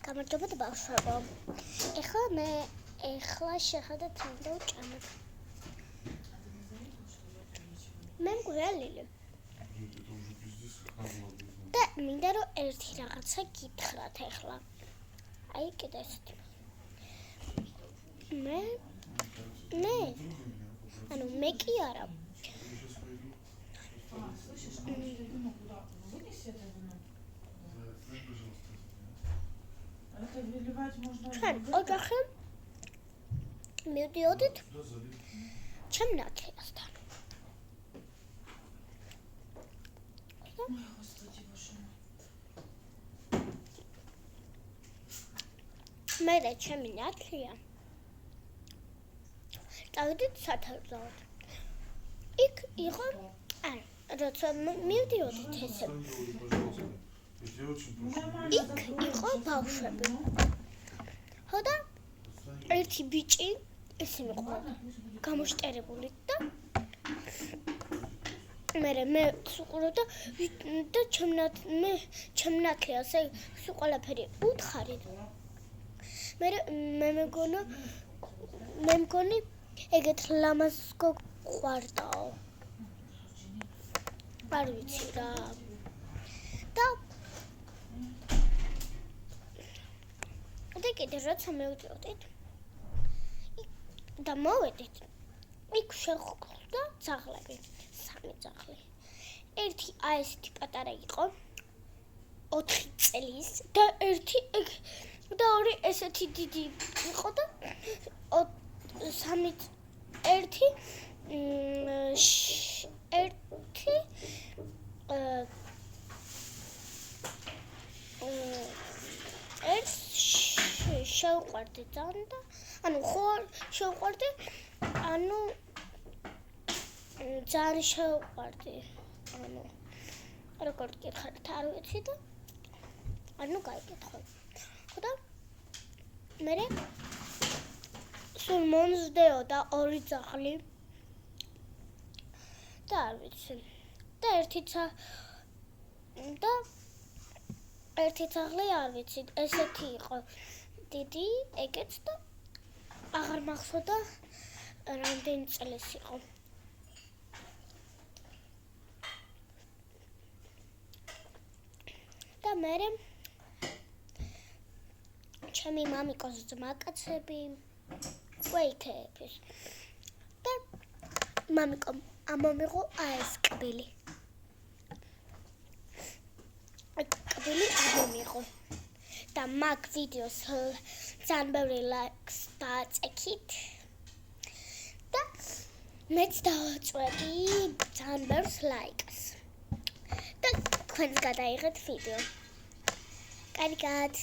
გამარჯობა და ბავშვებო. ეხლა შეხედეთ თანდო ჭამებ. მე მგვრია ლილი. და მინდა რომ ერთი რაღაცა გითხრათ ეხლა. აი კიდე ესეთი. მე კი არა. ჩვენ ოჯახი მივდიოდით ჩემ ნათლიასთან. მე და ჩემი ნათლია წავედით სათევზაოდ. იქ იყო როცა მივდიოდით ესე იქ იყო ბავშვები. ხო და ერთი ბიჭი ესე მიყვა გამოშტერებული და მე სუყურობდა და ჩემ ნათლიას ეს ყველაფერი უთხარი. მე მგონი ეგეთ ლამაზ გვყავდაო. არ ვიცი რა. და კიდე როცა მივდიოდით და მოვედით იქ შეხვდა ძაღლები, 3 ძაღლი. ერთი ესეთი პატარა იყო 4 წლის და ერთი და ორი ესეთი დიდი იყო და 3 ერთი შევყვარდი ძალიან და შევყვარდი ძალიან შევყვარდი როგორ გითხარით არ ვიცი და გაიგეთხოვ. ხო და მე სულ მომზდეოდა 2 ძაღლი და არ ვიცი და ერთი ძაღლი არ ვიცი ესეთი იყო დიდი ეგეც და აღარ მახსოვდა რამდენი წლის იყო. და მე ჩემი მამიკოს ძმაკაცები გვეითეების და მამიკომ ამომიღო ეს კბილი. ამომიღო და მაგ ვიდეოს ძალიან ბევრი ლაიქს დააწექით და მეც დავაწვევი ძალიან ბევრს ლაიქს და თქვენს გადაიღეთ ვიდეო. კარგად.